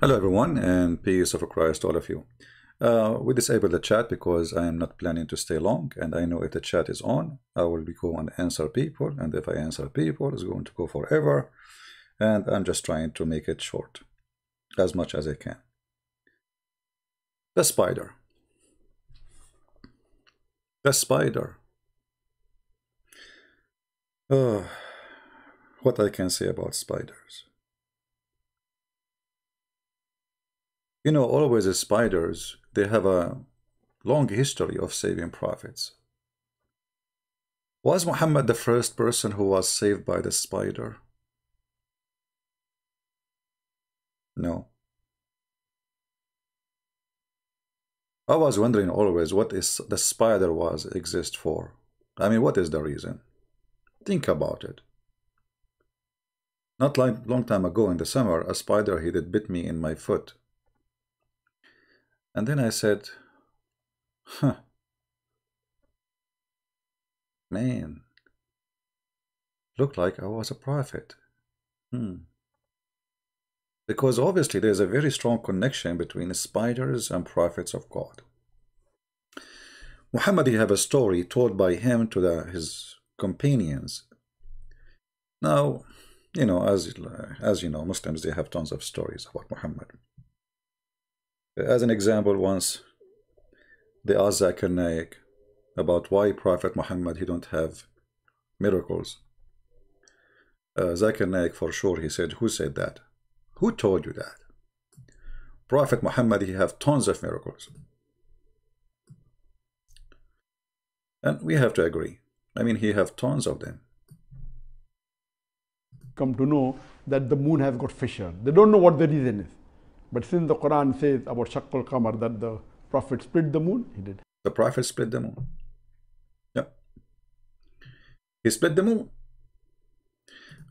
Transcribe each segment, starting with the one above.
Hello everyone, and peace of Christ to all of you. We disabled the chat because I am not planning to stay long, and I know if the chat is on, I will go and answer people, and if I answer people, it's going to go forever, and I'm just trying to make it short as much as I can. The spider. The spider. What I can say about spiders. You know, always the spiders, they have a long history of saving prophets. Was Muhammad the first person who was saved by the spider? No. I was wondering always what is the spider was exist for. I mean, what is the reason? Think about it. Not like long time ago in the summer, a spider, he did bit me in my foot. And then I said, man, looked like I was a prophet. Because obviously there's a very strong connection between spiders and prophets of God. Muhammad, he have a story told by him to his companions. Now, you know, as you know, Muslims, they have tons of stories about Muhammad. As an example, once they asked Zakir Naik about why Prophet Muhammad, he don't have miracles. Zakir Naik, for sure, he said, who said that? Who told you that? Prophet Muhammad, he have tons of miracles. And we have to agree. I mean, he have tons of them. Come to know that the moon has got fissure. They don't know what the reason is. But since the Quran says about Shaqqul Qamar that the Prophet split the moon, he did. The Prophet split the moon. Yeah. He split the moon.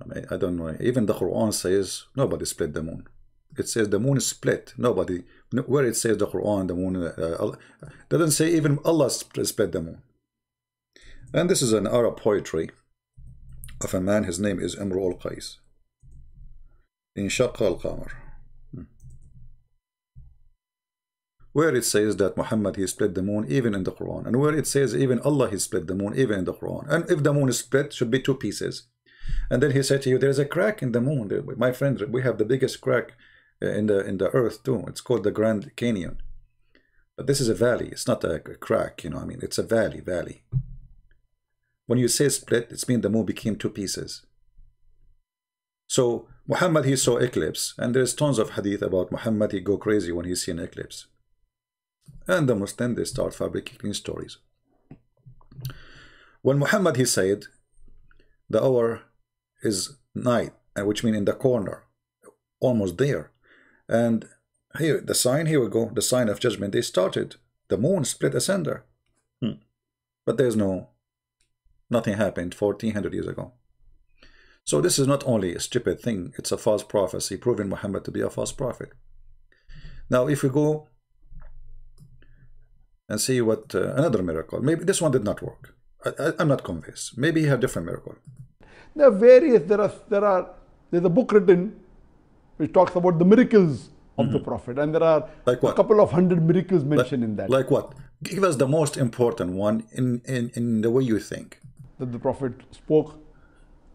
I mean, I don't know. Even the Quran says nobody split the moon. It says the moon is split. Nobody, where it says the Quran, the moon, doesn't say even Allah split the moon. And this is an Arab poetry of a man. His name is Imru al-Qais. In Shaqqa al-Qamar. Where it says that Muhammad, he split the moon, even in the Quran. And where it says even Allah, he split the moon, even in the Quran. And if the moon is split, should be two pieces. And then he said to you, there's a crack in the moon. My friend, we have the biggest crack in the earth too. It's called the Grand Canyon. But this is a valley. It's not a crack, you know. I mean, it's a valley. When you say split, it means the moon became two pieces. So Muhammad, he saw eclipse. And there's tons of hadith about Muhammad. He go crazy when he see an eclipse. And the Muslims, they start fabricating stories. When Muhammad, he said, the hour is night, and which means in the corner, almost there. And here, the sign, here we go, the sign of judgment, they started. The moon split asunder. But there's nothing happened 1400 years ago. So this is not only a stupid thing, it's a false prophecy, proving Muhammad to be a false prophet. Now, if we go and see what another miracle, maybe this one did not work. I'm not convinced. Maybe he had different miracle. There are various, there's a book written which talks about the miracles of the Prophet, and there are like what? A couple of 100 miracles mentioned in that. Like what? Give us the most important one in the way you think. That the Prophet spoke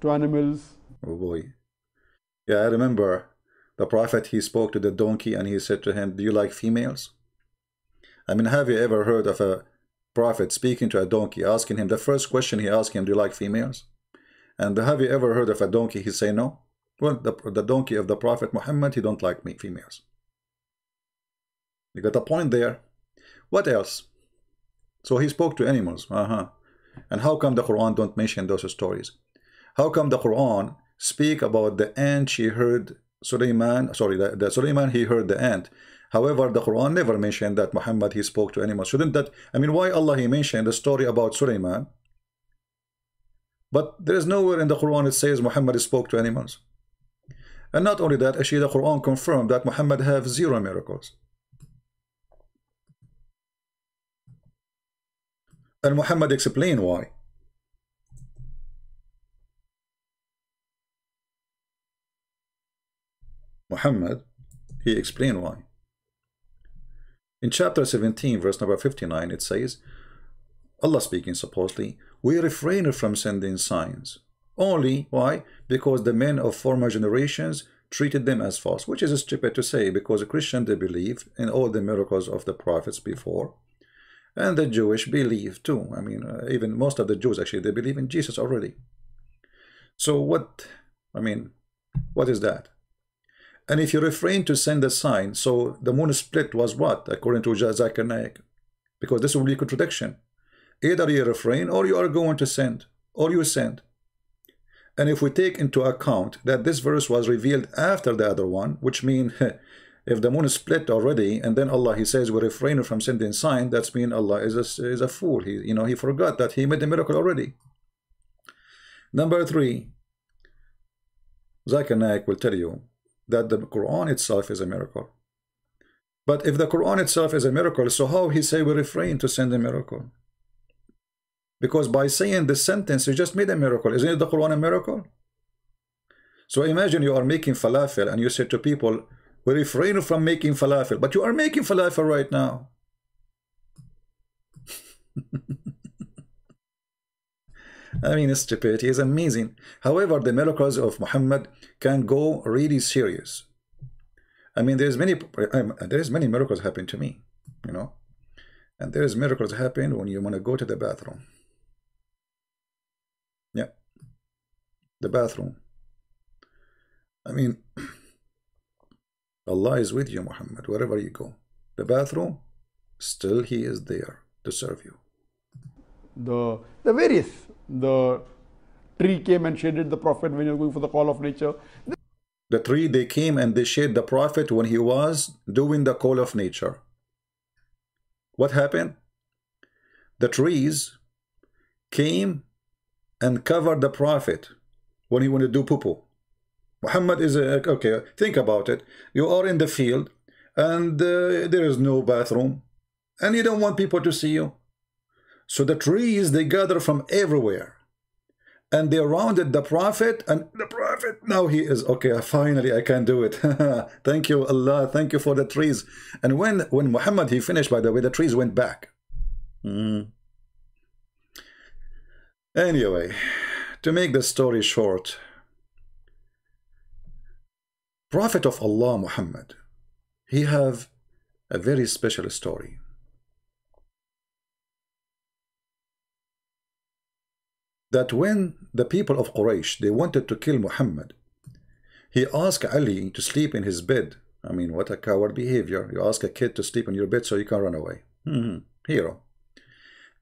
to animals. Oh boy. Yeah, I remember the Prophet, he spoke to the donkey and he said to him, do you like females? I mean, have you ever heard of a prophet speaking to a donkey, asking him, the first question he asked him, do you like females? And have you ever heard of a donkey, he say no? Well, the donkey of the Prophet Muhammad, he don't like females. You got a point there. What else? So he spoke to animals. And how come the Quran don't mention those stories? How come the Quran speak about the ant she heard Sulaiman, sorry, the Sulaiman, he heard the ant. However, the Quran never mentioned that Muhammad, he spoke to animals. Shouldn't that, I mean, why Allah, he mentioned the story about Sulaiman? But there is nowhere in the Quran it says Muhammad spoke to animals. And not only that, actually the Quran confirmed that Muhammad have 0 miracles. And Muhammad explained why. Muhammad, He explained why. In chapter 17, verse number 59, it says, Allah speaking supposedly, we refrain from sending signs. Only, why? Because the men of former generations treated them as false, which is stupid to say, because a Christian, they believe in all the miracles of the prophets before, and the Jewish believe too. I mean, even most of the Jews, actually, they believe in Jesus already. So what, I mean, what is that? And if you refrain to send a sign, so the moon split was what, according to Zakir Naik? Because this will be a contradiction. Either you refrain, or you are going to send, or you send. And if we take into account that this verse was revealed after the other one, which means if the moon is split already, and then Allah, he says we refrain from sending sign, that's mean Allah is a fool. He forgot that he made a miracle already. Number 3, Zakir Naik will tell you that the Quran itself is a miracle. But if the Quran itself is a miracle, so how he say we refrain to send a miracle? Because by saying this sentence, you just made a miracle. Isn't it the Quran a miracle? So imagine you are making falafel and you say to people, we refrain from making falafel, but you are making falafel right now. I mean, stupidity is amazing. However, the miracles of Muhammad can go really serious. I mean, there's many miracles happen to me, you know, and there's miracles happen when you want to go to the bathroom. Yeah, the bathroom. I mean, Allah is with you, Muhammad, wherever you go. The bathroom, still He is there to serve you. The tree came and shaded the Prophet when he was going for the call of nature. The tree, they came and they shaded the Prophet when he was doing the call of nature. What happened? The trees came and covered the Prophet when he wanted to do poo-poo. Muhammad is okay, think about it. You are in the field and there is no bathroom and you don't want people to see you. So the trees, they gather from everywhere and they surrounded the Prophet, and the Prophet, now he is okay, finally I can do it. Thank you, Allah, thank you for the trees. And when Muhammad, he finished, by the way, the trees went back. Anyway, to make the story short, Prophet of Allah Muhammad, he have a very special story. That when the people of Quraysh, they wanted to kill Muhammad, he asked Ali to sleep in his bed. I mean, what a coward behavior. You ask a kid to sleep in your bed so you can run away. Hero.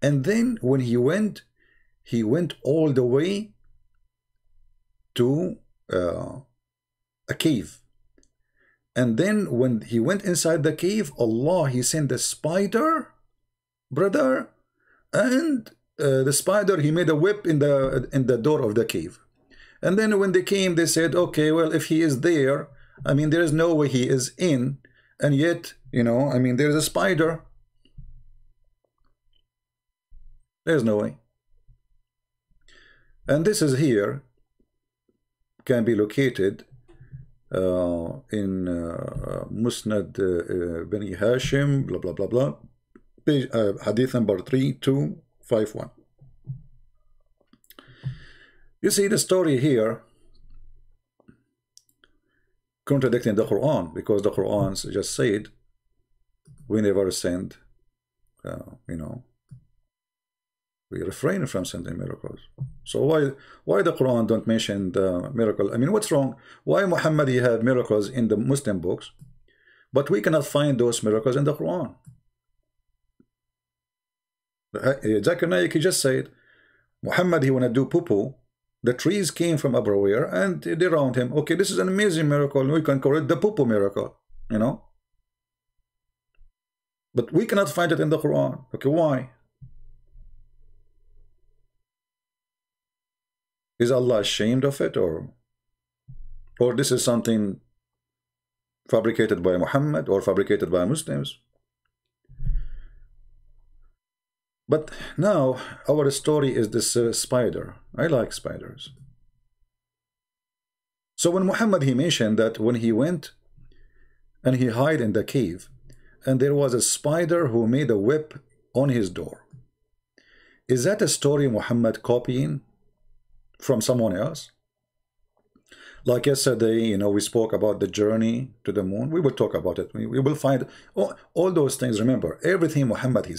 And then when he went all the way to a cave. And then when he went inside the cave, Allah, he sent a spider, brother, and the spider, he made a whip in the door of the cave. And then when they came, they said, okay, well, if he is there, I mean, there is no way he is in, and yet, you know, I mean, there's a spider. There's no way. And this is here, can be located in Musnad Bani Hashim, blah, blah, blah, blah. Page, hadith number 3251. You see the story here contradicting the Quran, because the Quran just said we never send, you know, we refrain from sending miracles. So why the Quran don't mention the miracle? I mean, what's wrong? Why Muhammad he have miracles in the Muslim books, but we cannot find those miracles in the Quran? Zakir Naik, he just said Muhammad, he want to do poo-poo, the trees came from everywhere and they around him. Okay, this is an amazing miracle, we can call it the poo-poo miracle, you know, but we cannot find it in the Quran. Okay, why? Is Allah ashamed of it, or this is something fabricated by Muhammad or fabricated by Muslims? But now our story is this spider. I like spiders. So when Muhammad, he mentioned that when he went and he hid in the cave, and there was a spider who made a whip on his door. Is that a story Muhammad copying from someone else? Like yesterday, you know, we spoke about the journey to the moon. We will talk about it. We will find all those things. Remember, everything Muhammad he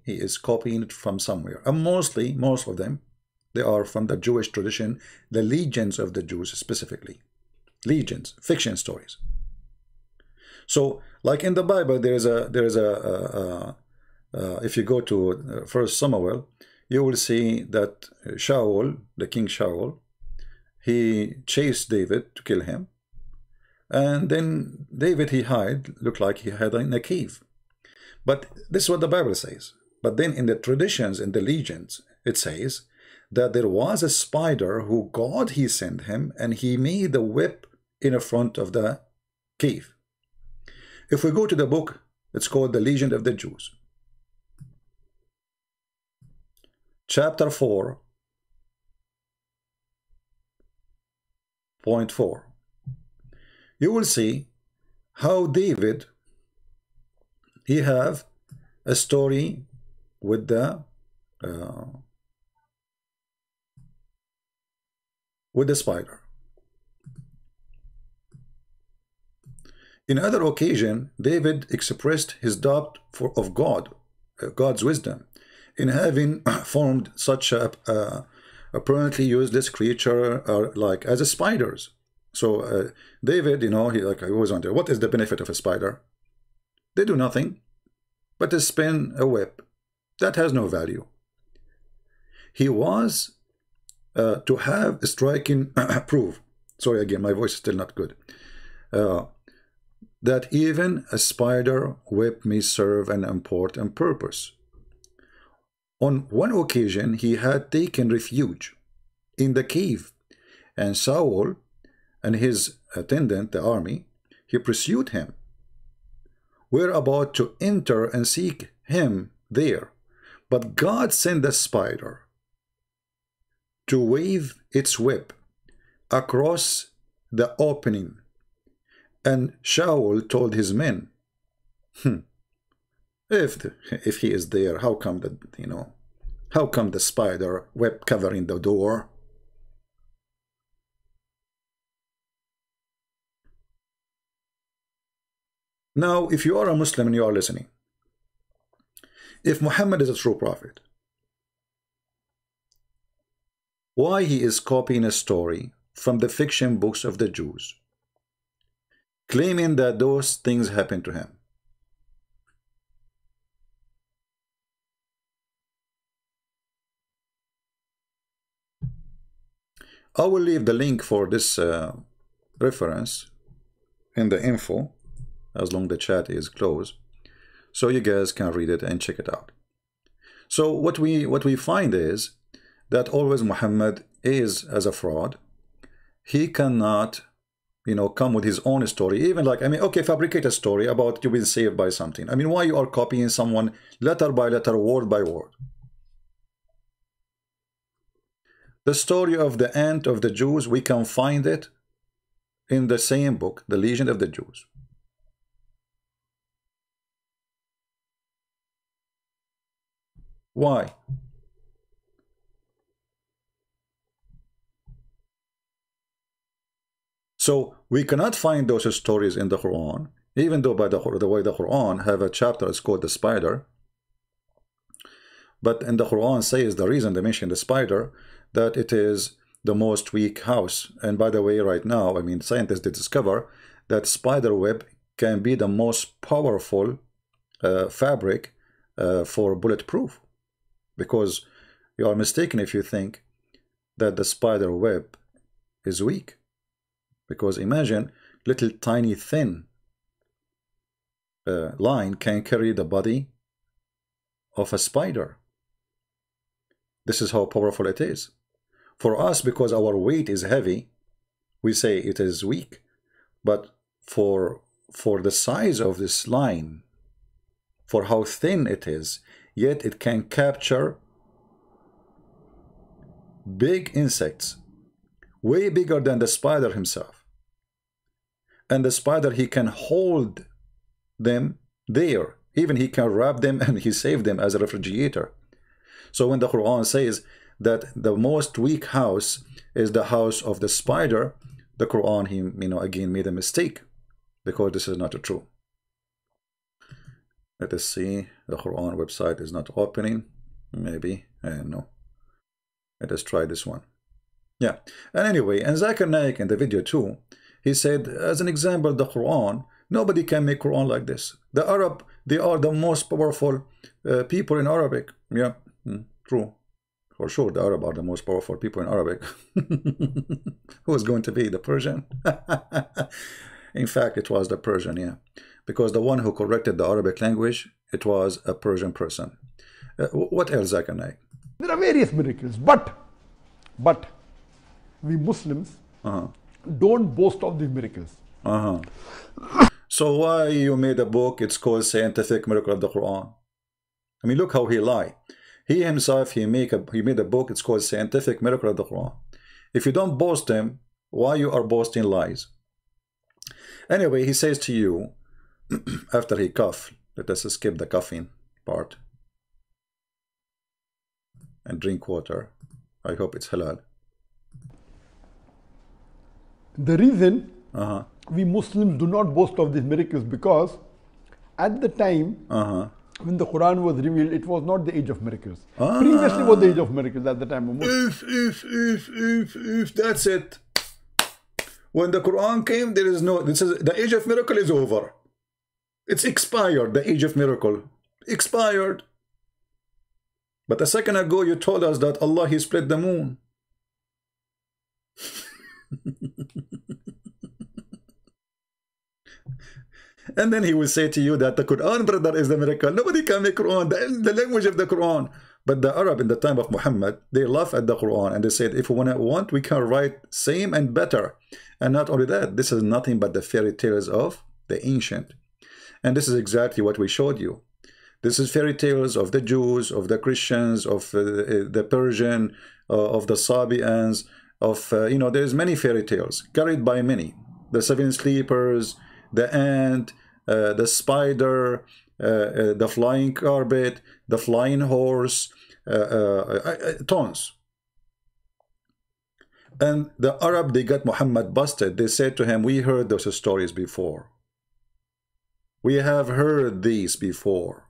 is copying it from somewhere. And mostly, most of them, they are from the Jewish tradition, the legends of the Jews specifically. Legends, fiction stories. So, like in the Bible, there is a if you go to First Samuel, you will see that Shaul, the king Shaul, he chased David to kill him, and then David he hid, looked like he hid in a cave. But this is what the Bible says. But then in the traditions, in the legends, it says that there was a spider who God he sent him, and he made the whip in the front of the cave. If we go to the book, it's called The Legend of the Jews. Chapter 4.4. You will see how David, he have a story with the spider. In other occasion, David expressed his doubt of God's wisdom, in having formed such a apparently useless creature like as a spiders. So David, you know, he was wondering, what is the benefit of a spider? They do nothing but to spin a whip that has no value. He was to have a striking proof. Sorry again, my voice is still not good. That even a spider whip may serve an important purpose. On one occasion, he had taken refuge in the cave, and Saul and his attendant, the army, he pursued him. We're about to enter and seek him there, but God sent the spider to wave its whip across the opening, and Shaul told his men, if he is there, how come that, you know, how come the spider web covering the door? Now, if you are a Muslim and you are listening, if Muhammad is a true prophet, why he is copying a story from the fiction books of the Jews, claiming that those things happened to him? I will leave the link for this reference in the info, as long the chat is closed, so you guys can read it and check it out. So what we find is that always Muhammad is as a fraud. He cannot, you know, come with his own story. Even like, I mean, okay, fabricate a story about you being saved by something. I mean, why you are copying someone letter by letter, word by word? The story of the end of the Jews, we can find it in the same book, The Legend of the Jews. Why? So we cannot find those stories in the Quran, even though by the way the Quran have a chapter, it's called the spider. But in the Quran says the reason they mention the spider, that it is the most weak house. And by the way, right now, I mean, scientists did discover that spider web can be the most powerful fabric for bulletproof, because you are mistaken if you think that the spider web is weak. Because imagine little tiny thin line can carry the body of a spider. This is how powerful it is. For us, because our weight is heavy, we say it is weak. But for the size of this line, for how thin it is, yet it can capture big insects, way bigger than the spider himself. And the spider, he can hold them there. Even he can wrap them and he saved them as a refrigerator. So when the Quran says that the most weak house is the house of the spider, the Quran, he, again made a mistake, because this is not true. Let us see. The Quran website is not opening. Maybe, I don't know. Let us try this one. Yeah. And anyway, and Zakir Naik in the video too, he said, as an example, the Quran, nobody can make Quran like this. The Arab, they are the most powerful people in Arabic. Yeah, true. For sure, the Arab are the most powerful people in Arabic. Who is going to be the Persian? In fact, it was the Persian, yeah. Because the one who corrected the Arabic language, it was a Persian person. What else, Zakir Naik? There are various miracles, but we Muslims don't boast of these miracles. So why you made a book? It's called Scientific Miracle of the Quran. I mean, look how he lied. He himself, he made a book. It's called Scientific Miracle of the Quran. If you don't boast him, why you are boasting lies? Anyway, he says to you, after he coughed, let us skip the coughing part and drink water. I hope it's halal. The reason we Muslims do not boast of these miracles, because at the time when the Quran was revealed, it was not the age of miracles. Previously was the age of miracles at the time of Muslims. If that's it. When the Quran came, there is no, this is, the age of miracle is over. It's expired, the age of miracle. Expired. But a second ago, you told us that Allah, He split the moon. And then he will say to you that the Quran, brother, is the miracle. Nobody can make Quran, the language of the Quran. But the Arab in the time of Muhammad, they laugh at the Quran and they said, if we want, we can write same and better. And not only that, this is nothing but the fairy tales of the ancient. And this is exactly what we showed you. This is fairy tales of the Jews, of the Christians, of the Persian, of the Sabians, of, there's many fairy tales carried by many. The seven sleepers, the ant, the spider, the flying carpet, the flying horse, tons. And the Arab, they got Muhammad busted. They said to him, we heard those stories before. We have heard these before.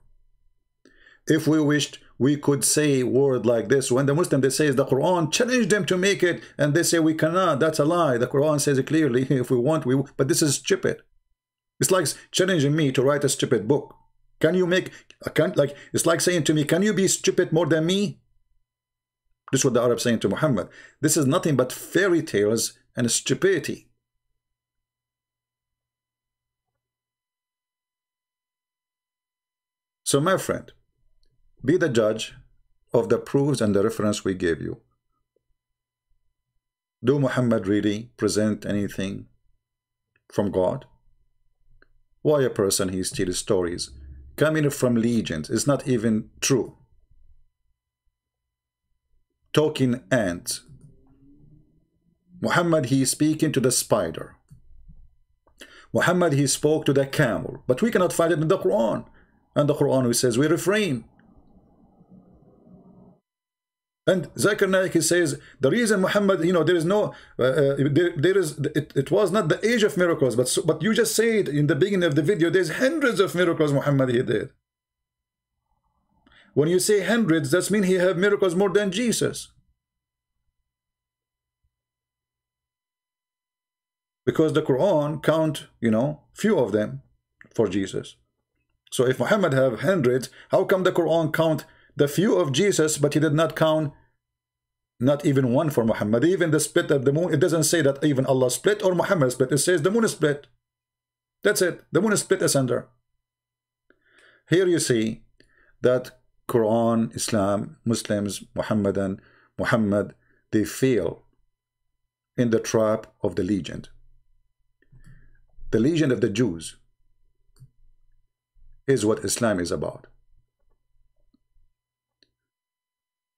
If we wished, we could say a word like this. When the Muslim, they say the Quran, challenge them to make it, and they say we cannot. That's a lie. The Quran says it clearly. If we want, we will. But this is stupid. It's like challenging me to write a stupid book. Can you make, it's like saying to me, can you be stupid more than me? This is what the Arabs saying to Muhammad. This is nothing but fairy tales and stupidity. So my friend, be the judge of the proofs and the reference we gave you. Do Muhammad really present anything from God? Why a person he steals stories coming from legends? It's not even true. Talking ants. Muhammad, he is speaking to the spider. Muhammad, he spoke to the camel. But we cannot find it in the Quran. And the Quran, he says we refrain. And Zakir Naik, he says the reason Muhammad, there is no, it was not the age of miracles, but you just said in the beginning of the video, there's hundreds of miracles Muhammad he did. When you say hundreds, that means he have miracles more than Jesus. Because the Quran count, few of them for Jesus. So if Muhammad have hundreds, how come the Quran count the few of Jesus, but he did not count not even one for Muhammad? Even the split of the moon, it doesn't say that even Allah split or Muhammad split. It says the moon is split. That's it. The moon is split asunder. Here you see that Quran, Islam, Muslims, Muhammad, they fail in the trap of the legend. The legend of the Jews is what Islam is about.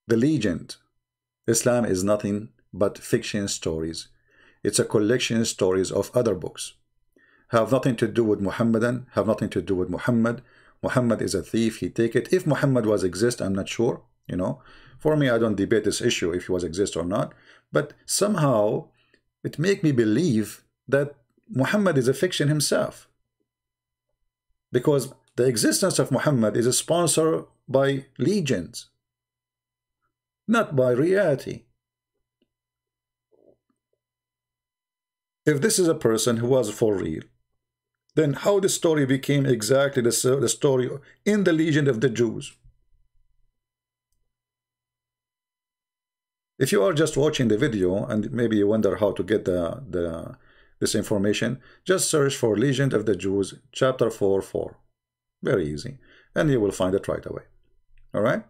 The legend, Islam is nothing but fiction stories. It's a collection of stories of other books. have nothing to do with Muhammadan, have nothing to do with Muhammad. Muhammad is a thief, he take it. If Muhammad was exist, I'm not sure, you know. For me, I don't debate this issue if he was exist or not. But somehow, it make me believe that Muhammad is a fiction himself. Because the existence of Muhammad is sponsored by legends, not by reality. If this is a person who was for real, then how the story became exactly the story in the legend of the Jews? If you are just watching the video and maybe you wonder how to get this information, just search for Legend of the Jews, chapter 4:4. Very easy. And you will find it right away. All right?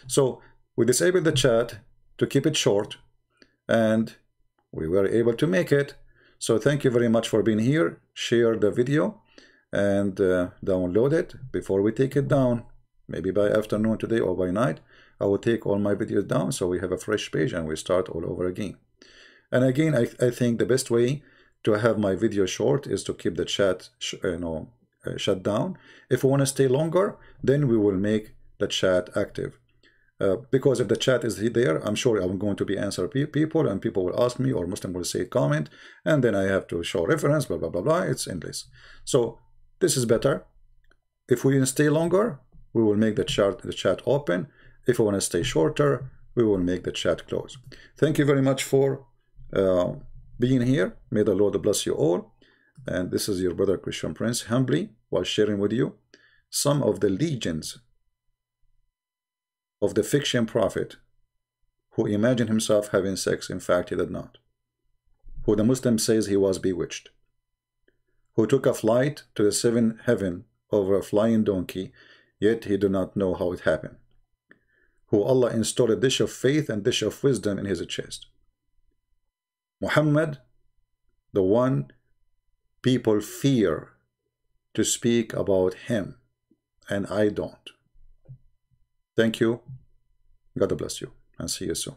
So we disabled the chat to keep it short, and we were able to make it. So thank you very much for being here. Share the video and download it before we take it down. Maybe by afternoon today or by night, I will take all my videos down so we have a fresh page and we start all over again. And again, I think the best way to have my video short is to keep the chat shut down. If we want to stay longer, then we will make the chat active. Because if the chat is there, I'm sure I'm going to be answer people, and people will ask me, or Muslim will say comment, and then I have to show reference, blah, blah, blah, blah. It's endless. So this is better. If we stay longer, we will make the chat open. If we want to stay shorter, we will make the chat close. Thank you very much for being here. May the Lord bless you all. And this is your brother Christian Prince, humbly, while sharing with you some of the legends of the fiction prophet who imagined himself having sex. In fact, he did not. Who the Muslim says he was bewitched. Who took a flight to the seventh heaven over a flying donkey, yet he did not know how it happened. Who Allah installed a dish of faith and dish of wisdom in his chest. Muhammad, the one people fear to speak about him, and I don't. Thank you. God bless you, and see you soon.